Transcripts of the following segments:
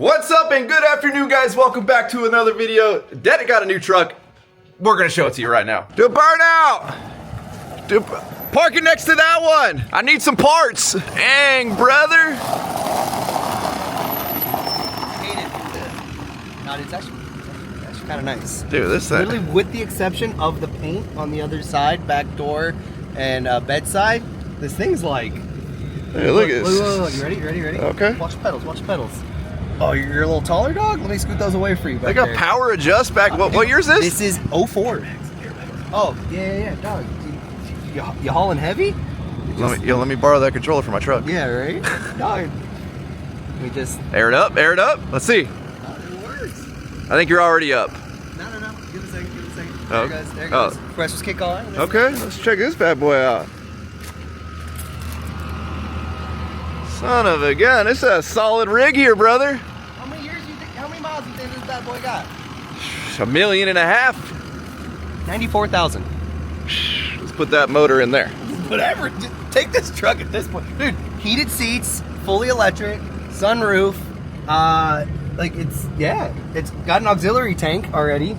What's up and good afternoon, guys. Welcome back to another video. Daddy got a new truck. We're gonna show it to you right now. Do burnout. Park it next to that one. I need some parts. Dang, brother. It's actually kind of nice. Dude, this thing. Literally, with the exception of the paint on the other side, back door and bedside, this thing's like. Hey, look at this. Look. You ready? Okay. Watch the pedals. Oh, you're a little taller, dog? Let me scoot those away for you. They got power adjust back. What year is this? This is 04. Oh, yeah, dog. You hauling heavy? Let me borrow that controller for my truck. Yeah, right? Dog. Let me just. Air it up. Let's see. It works. I think you're already up. No. Give it a second. Oh. There it goes. Compressors kick on. Okay, let's check this bad boy out. Son of a gun, it's a solid rig here, brother. How many miles do you think this bad boy got? 1.5 million. 94,000. Let's put that motor in there. Whatever. Just take this truck at this point. Dude, heated seats, fully electric, sunroof. It's got an auxiliary tank already.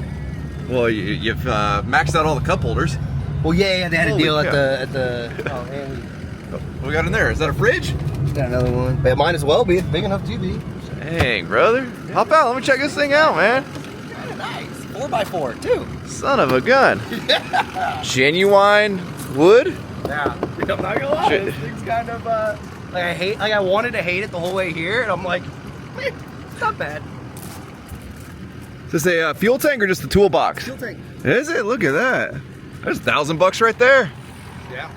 Well, you've maxed out all the cup holders. Well, yeah, they had a Holy deal cow. at the. Oh man. What we got in there? Is that a fridge? Got another one. But it might as well be. It's big enough to be. Dang, brother. Hop out. Let me check this thing out, man. Kind of nice. 4x4 too. Son of a gun. Genuine wood. Yeah. I'm not gonna lie. This thing's kind of I wanted to hate it the whole way here, and I'm like, it's not bad. Is this a fuel tank or just a toolbox? Fuel tank. Is it? Look at that. There's $1,000 right there. Yeah.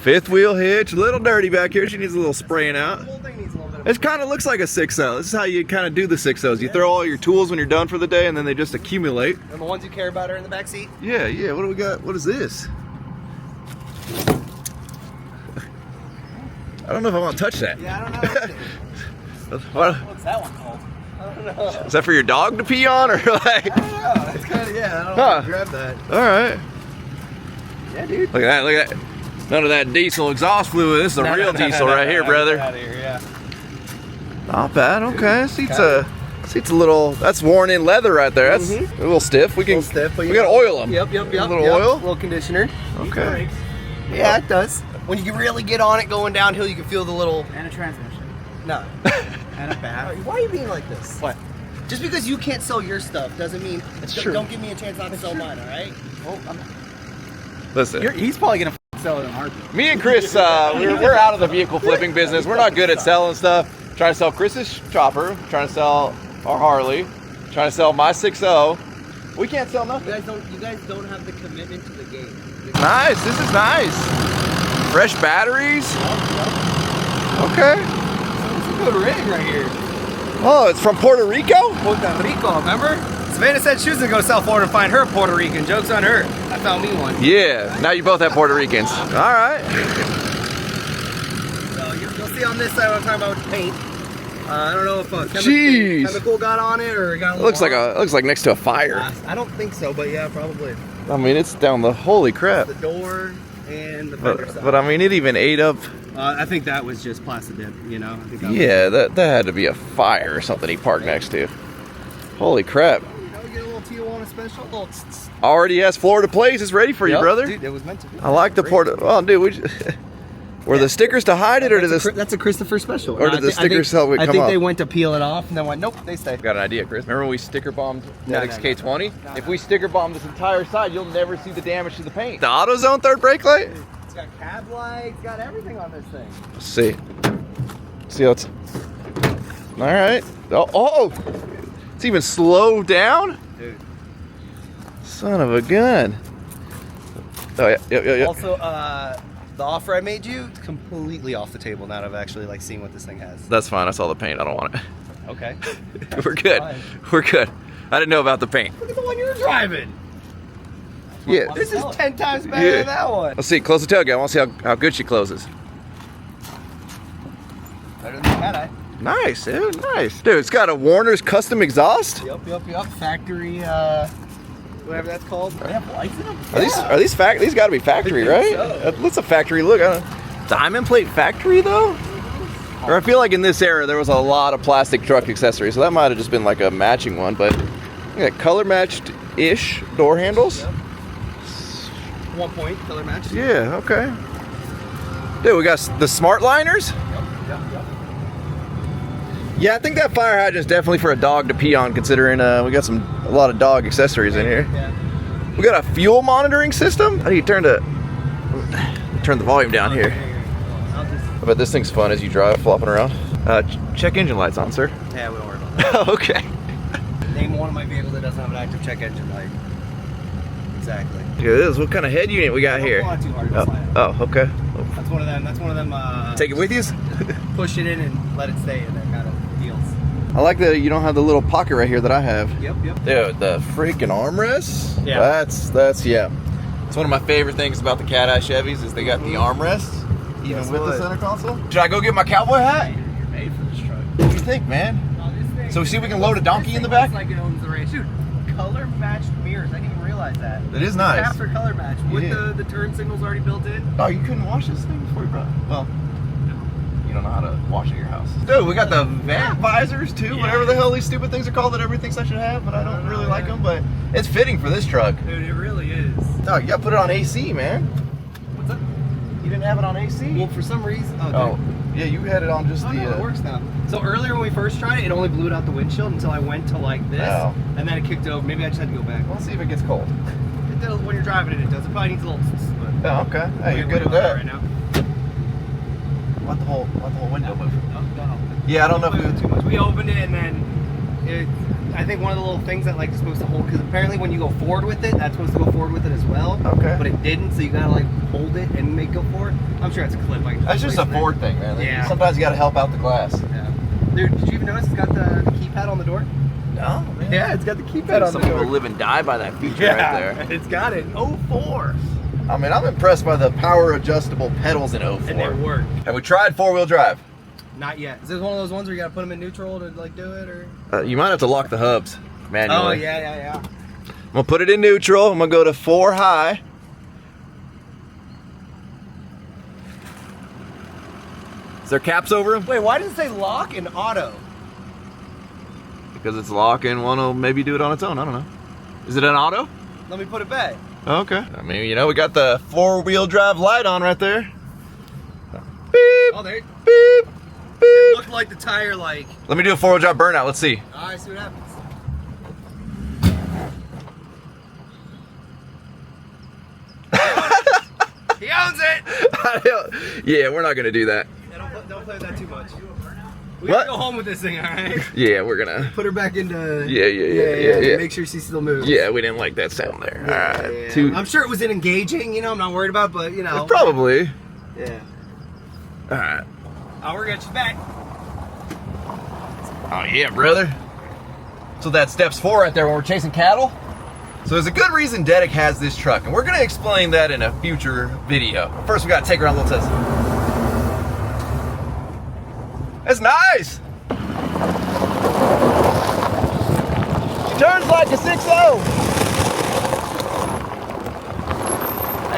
Fifth wheel hitch, a little dirty back here. She needs a little spraying out. The whole thing needs a little bit of. It kind of looks like a 6.0. This is how you kind of do the 6.0s. You throw all your tools when you're done for the day, and then they just accumulate. And the ones you care about are in the back seat. Yeah. What do we got? What is this? I don't know if I want to touch that. Yeah, I don't know. What's that one called? I don't know. Is that for your dog to pee on, or like? I don't know. It's kind of I don't know. Grab that. All right. Yeah, dude. Look at that. None of that diesel exhaust fluid. This is a real diesel right here, brother. Get out of here, yeah. Not bad. Okay. Seats a little. That's worn in leather right there. That's a little stiff. We gotta oil them. Yep. A little oil. A little conditioner. Okay. Yeah, it does. When you really get on it going downhill, you can feel the little. And a transmission. No. And a bath. Why are you being like this? What? Just because you can't sell your stuff doesn't mean. true. Don't give me a chance not to sell mine, all right? Oh, Listen. he's probably gonna sell it in a heartbeat. Me and Chris, we're out of the vehicle flipping business. We're not good at selling stuff. Trying to sell Chris's chopper. Trying to sell our Harley. Trying to sell my 6.0. We can't sell nothing. You guys don't have the commitment to the game. Nice. This is nice. Fresh batteries. Okay. It's a good rig right here. Oh, it's from Puerto Rico? Puerto Rico, remember? Savannah said she was gonna go to South Florida and find her a Puerto Rican. Joke's on her. I found me one. Yeah. Now you both have Puerto Ricans. All right. So you'll see on this side what I'm talking about with the paint. I don't know if Jeez. chemical got on it or it got a It looks like little it looks like next to a fire. I don't think so, but yeah, probably. I mean, it's down the holy crap. The door and the fender side. But I mean, it even ate up. I think that was just plastic dip, you know. I think Yeah, that had to be a fire or something he parked next to. Holy crap. You know, get a little Tijuana special. Little Already has Florida plates. It's ready for you, brother. Dude, it was meant to be. I like the Puerto. Oh, dude, were the stickers to hide it, or That's a Christopher special. or did the stickers help it come I think up? they went to peel it off and then went, nope, they stay. Got an idea, Chris. Remember when we sticker bombed that No. XK20? If we sticker bomb this entire side, you'll never see the damage to the paint. The AutoZone third brake light? It's got cab lights, got everything on this thing. Let's see. See how it's. All right. Oh, it's even slowed down? Dude. Son of a gun. Oh, yeah. Also, the offer I made you, it's completely off the table now that I've actually seen what this thing has. That's fine. I saw the paint. I don't want it. Okay. We're good. Fine. We're good. I didn't know about the paint. Look at the one you're driving. Yeah. This is 10 times better than that one. Let's see. Close the tailgate. I want to see how good she closes. Better than that, Nice, dude. Nice. Dude, it's got a Warner's custom exhaust. Yep. Factory, whatever that's called. They have lights in them? Are these these got to be factory, I right? think so. That's a factory look. Diamond plate factory though? Or I feel like in this era there was a lot of plastic truck accessories, so that might have just been like a matching one. But yeah, color matched-ish door handles. Yep. 1 point color match. Yeah. Okay. Dude, we got the smart liners. Yep. Yeah, I think that fire hydrant is definitely for a dog to pee on, considering we got a lot of dog accessories in here. Yeah. We got a fuel monitoring system. How do you turn the volume down here? I bet this thing's fun as you drive, flopping around. Check engine lights on, sir. Yeah, we don't worry about that. Oh, okay. Name one of my vehicles that doesn't have an active check engine light. Exactly. Look at this. What kind of head unit we got here? Don't too hard to slide out. Oh, okay. That's one of them. Take it with you? Push it in and let it stay in there kind of deals. I like that you don't have the little pocket right here that I have. Yep. Dude, the freaking armrests? Yeah. That's yeah. It's one of my favorite things about the Cat Eye Chevys is they got the armrests, even with the center console. Should I go get my cowboy hat? You're made for this truck. What do you think, man? So see if we can load a donkey in the back? Like it owns the range. Dude, color matched mirrors. I didn't even realize that. It is nice. After color match with the turn signals already built in. Oh, you couldn't wash this thing before you brought it? Well, you don't know how to wash at your house. Dude, we got the vent visors too, whatever the hell these stupid things are called that everybody thinks I should have, but I don't really like them, but it's fitting for this truck. Dude, it really is. Oh, you gotta put it on AC, man. What's up? You didn't have it on AC? Well, for some reason. Oh, yeah, you had it on just Oh, no, it works now. So earlier when we first tried it, it only blew it out the windshield until I went to like this, and then it kicked over. Maybe I just had to go back. Let's see if it gets cold. It does, when you're driving it does. It probably needs a little. But Oh, okay. Hey, you're good at that. Right now. Let the whole window move. No. Yeah, I don't know if we too much. We opened it and then I think one of the little things that like is supposed to hold, because apparently when you go forward with it, that's supposed to go forward with it as well. Okay. But it didn't, so you gotta like hold it and make it go forward. I'm sure it's a clip. That's just a Ford thing, man. Yeah. Sometimes you gotta help out the glass. Yeah. Dude, did you even notice it's got the keypad on the door? No, man. Yeah, it's got the keypad on Some the door. people live and die by that feature right there. It's got it. 04. I mean, I'm impressed by the power adjustable pedals in 04. And they work. Have we tried four-wheel drive? Not yet. Is this one of those ones where you gotta put them in neutral to like do it, or? You might have to lock the hubs manually. Oh yeah. I'm gonna put it in neutral. I'm gonna go to 4 high. Is there caps over them? Wait, why does it say lock and auto? Because it's lock and one will maybe do it on its own. I don't know. Is it an auto? Let me put it back. Okay. I mean, you know, we got the 4-wheel drive light on right there. Beep. Oh, there. Beep. Beep. It looked like the tire, like. Let me do a 4-wheel drive burnout. Let's see. All right, see what happens. He owns it. Yeah, we're not gonna do that. Yeah, don't play with that too much. We What? gotta go home with this thing, all right? Yeah, we're gonna. Put her back into. Yeah. Make sure she still moves. Yeah, we didn't like that sound there. All right. Yeah. I'm sure it was engaging. You know, I'm not worried about, but you know. Probably. Yeah. All right. Oh, we're gonna get you back. Oh yeah, brother. So that's steps 4 right there when we're chasing cattle. So there's a good reason Dedic has this truck, and we're gonna explain that in a future video. First, we gotta take her on a little test. That's nice. She turns like a 6.0.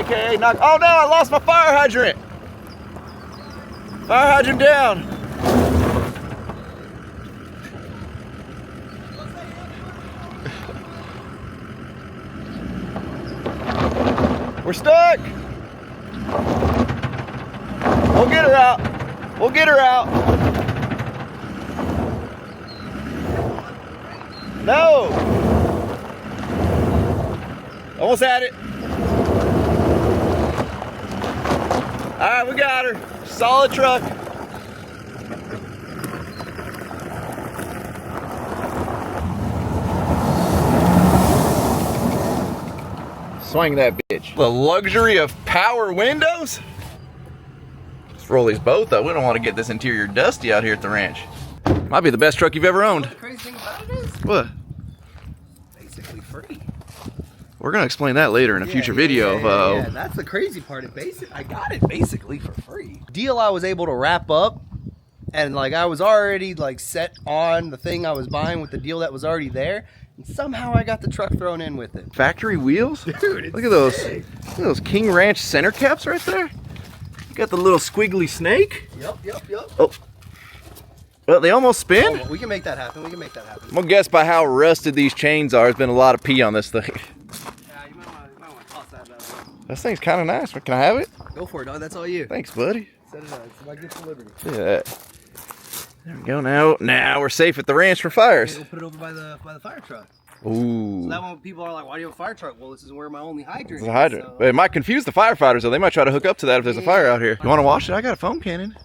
AKA knock. Oh no, I lost my fire hydrant. Fire hydrant down. We're stuck. We'll get her out. We'll get her out. No. Almost had it. All right, we got her. Solid truck. Swing that bitch. The luxury of power windows. Let's roll these both though. We don't want to get this interior dusty out here at the ranch. Might be the best truck you've ever owned. The crazy thing about it is, What? basically free. We're gonna explain that later in a future video. Yeah, that's the crazy part. I got it basically for free. Deal I was able to wrap up, and like I was already like set on the thing I was buying with the deal that was already there, and somehow I got the truck thrown in with it. Factory wheels? Dude, it's Look at those. sick. Look at those King Ranch center caps right there. You got the little squiggly snake. Yep. Oh, Well, they almost spin? Oh, we can make that happen. We can make that happen. I'm gonna guess by how rusted these chains are, there's been a lot of pee on this thing. Yeah, you might want to toss that out. This thing's kind of nice. Can I have it? Go for it, dog. That's all you. Thanks, buddy. Set it up. It's my gift to liberty. Look at that. There we go. Now we're safe at the ranch for fires. We'll put it over by the fire truck. Ooh. So that one, people are like, why do you have a fire truck? Well, this is where my only hydrant It's a hydrant. So. But it might confuse the firefighters, though. They might try to hook up to that if there's a fire out here. You want to wash it? I got a foam cannon.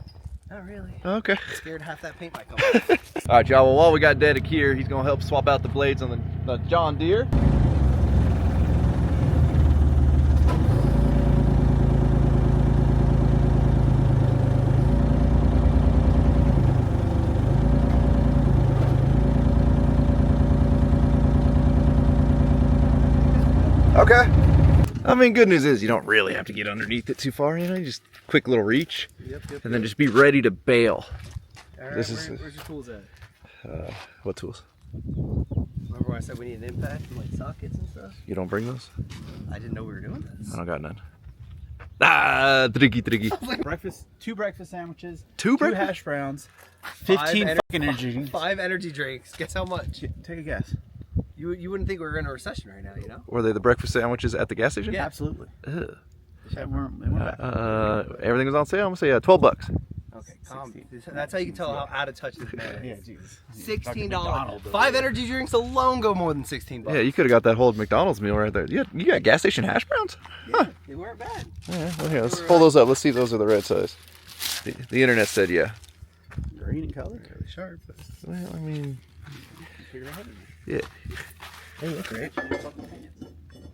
Not really. Okay. I'm scared half that paint might come off. All right, y'all. Well, while we got Dedic here, he's going to help swap out the blades on the John Deere. Okay. I mean, good news is you don't really have to get underneath it too far, you know, just quick little reach. Yep, and then just be ready to bail. All right, This where's your tools at? What tools? Remember when I said we need an impact and like sockets and stuff? You don't bring those? I didn't know we were doing this. I don't got none. Ah, tricky. Breakfast, 2 breakfast sandwiches, Two 2 breakfast? hash browns, 15 fucking energy drinks. 5 energy drinks. Guess how much? Take a guess. You wouldn't think we were in a recession right now, you know? Were they the breakfast sandwiches at the gas station? Yeah, absolutely. Ugh. They weren't bad. Everything was on sale. I'm gonna say 12 bucks. Okay, calm. That's how you can tell how out of touch this man Yeah, is. Jesus. $16. 5 energy drinks alone go more than $16. Yeah, you could have got that whole McDonald's meal right there. You got gas station hash browns? Yeah, they weren't bad. Yeah, well, here, let's pull those up. Let's see if those are the red size. The internet said yeah. Green in color, really sharp. But Well, I mean, yeah. They look great.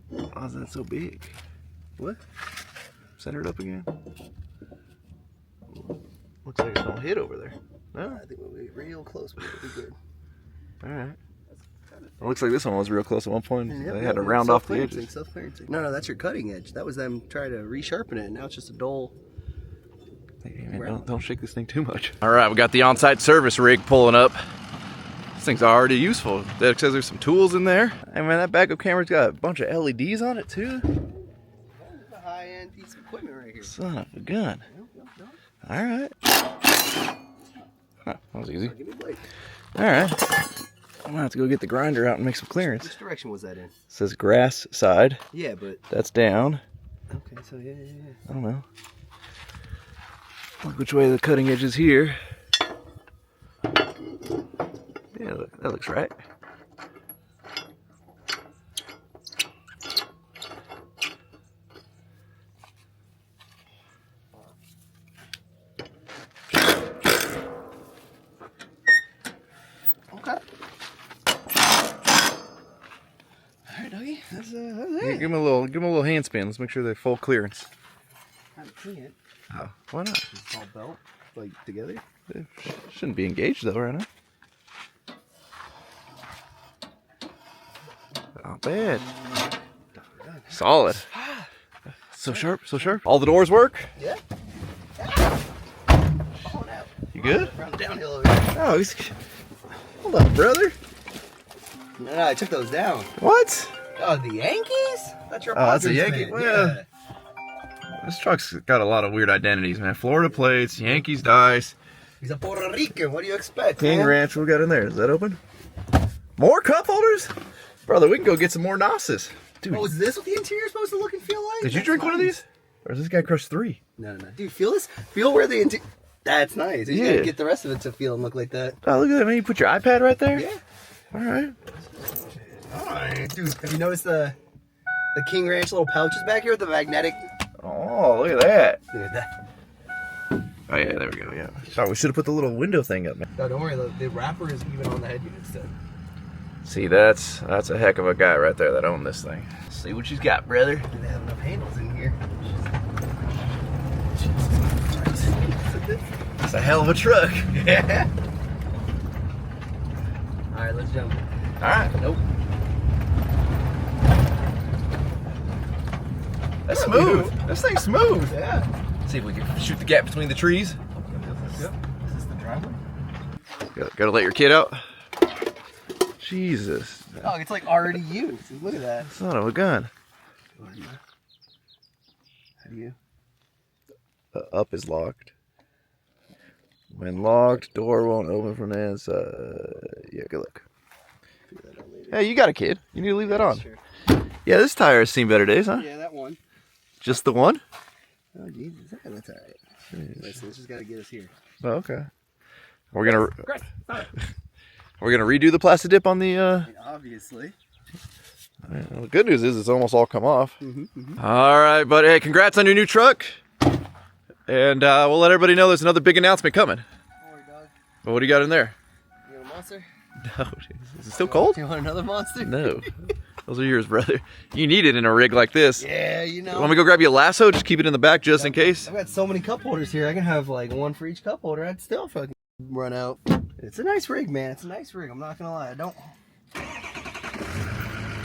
Why is that so big? What? Center it up again. Looks like it's gonna hit over there. No? I think we'll be real close, but it'll be good. Alright. It looks like this one was real close at one point. Yep, They had to yep, round off the self-clearancing, edges. Self-clearancing. No, that's your cutting edge. That was them trying to resharpen it, and now it's just a dull. Hey, man, don't shake this thing too much. Alright, we got the on-site service rig pulling up. This thing's already useful. That says there's some tools in there. Hey man, that backup camera's got a bunch of LEDs on it too. A high-end piece of equipment right here. Son of a gun. Alright. Huh, that was easy. Give me a blade. Alright. I'm gonna have to go get the grinder out and make some clearance. Which direction was that in? It says grass side. Yeah, but That's down. okay, so yeah. I don't know. Look which way the cutting edge is here. Yeah, look, that looks right. Okay. All right, doggy. That's Yeah, give them a little hand spin. Let's make sure they're full clearance. I see it. Oh, why not? It's all belt, like together. It shouldn't be engaged though, right now. Not bad. Solid. So sharp, so sharp. All the doors work? Yeah. You good? Round downhill over here. Oh, hold up, brother. No, I took those down. What? Oh, the Yankees? That's your Oh, that's a Padres Yankee? fan. Well, Yeah. This truck's got a lot of weird identities, man. Florida plates, Yankees dice, He's a Puerto Rican. What do you expect? King man? Ranch. What we got in there? Is that open? More cup holders? Brother, we can go get some more Nosses. Dude, Oh, is this what the interior's supposed to look and feel like? did you That's drink one of nice. these? Or is this guy crushed 3? No. Dude, feel this? Feel where the interior... That's nice. You Yeah. gotta get the rest of it to feel and look like that. Oh, look at that, man. You put your iPad right there? Yeah. All right. Alright. Dude, have you noticed the King Ranch little pouches back here with the magnetic... Oh, look at that. Dude, that... Oh, yeah, there we go, yeah. Sorry, we should have put the little window thing up, man. No, don't worry. The wrapper is even on the head unit still. See, that's a heck of a guy right there that owned this thing. See what she's got, brother. They have enough handles in here. It's a hell of a truck. Yeah. Alright, let's jump. All right. Nope. That's smooth. This thing's smooth. Yeah. See if we can shoot the gap between the trees. Yep. Is this the driveway? Gotta let your kid out. Jesus. Oh, it's like already used. Look at that. Son of a gun. How do you? Up is locked. When locked, door won't open from the inside. Yeah, good luck. Hey, you got a kid. You need to leave that on. Sure. Yeah, this tire has seen better days, huh? Yeah, that one. Just the one? Oh, Jesus. That's all right. Listen, this just got to get us here. Oh, okay. We're gonna redo the plastic dip on the. Obviously. Well, the good news is it's almost all come off. All right, but hey, congrats on your new truck. And we'll let everybody know there's another big announcement coming. Don't worry, dog. But what do you got in there? You want a monster? No, is it still cold? Do you want another monster? No, those are yours, brother. You need it in a rig like this. Yeah, you know. Want me to go grab you a lasso? Just keep it in the back just in case. I've got so many cup holders here. I can have like one for each cup holder. I'd still fucking run out. It's a nice rig, man. It's a nice rig. I'm not gonna lie. I don't.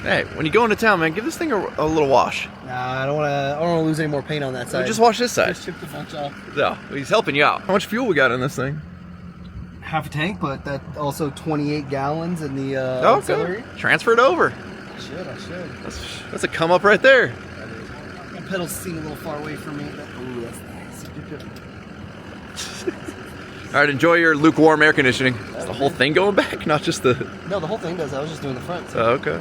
Hey, when you go into town, man, give this thing a little wash. Nah, I don't wanna lose any more paint on that side. Just wash this side. Just chipped a bunch off. No, he's helping you out. How much fuel we got in this thing? Half a tank, but that also 28 gallons in the Oh, auxiliary. okay. Transfer it over. I should. That's a come up right there. The pedals seem a little far away from me. But, ooh, that's nice. All right, enjoy your lukewarm air conditioning. Is the whole thing going back, not just the... No, the whole thing does. I was just doing the front. So Oh, okay.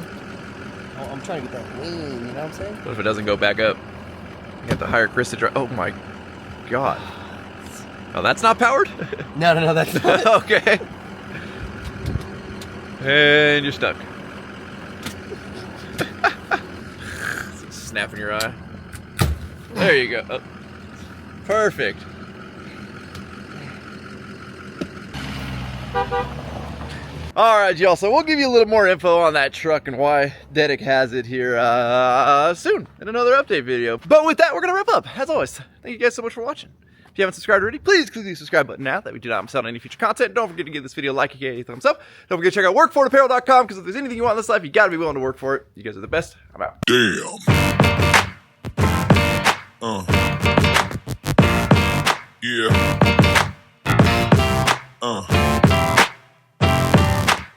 I'm trying to get that wing, you know what I'm saying? What if it doesn't go back up? You have to hire Chris to drive. Oh my God. Oh, that's not powered? No, that's not. Okay. And you're stuck. Snap in your eye. There you go. Oh. Perfect. All right, y'all. So we'll give you a little more info on that truck and why Dedic has it here soon in another update video. But with that, we're gonna wrap up. As always, thank you guys so much for watching. If you haven't subscribed already, please click the subscribe button now that we do not miss out on any future content. Don't forget to give this video a like, a thumbs up. Don't forget to check out workforapparel.com because if there's anything you want in this life, you gotta be willing to work for it. You guys are the best. I'm out. Damn. Yeah.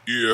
Yeah.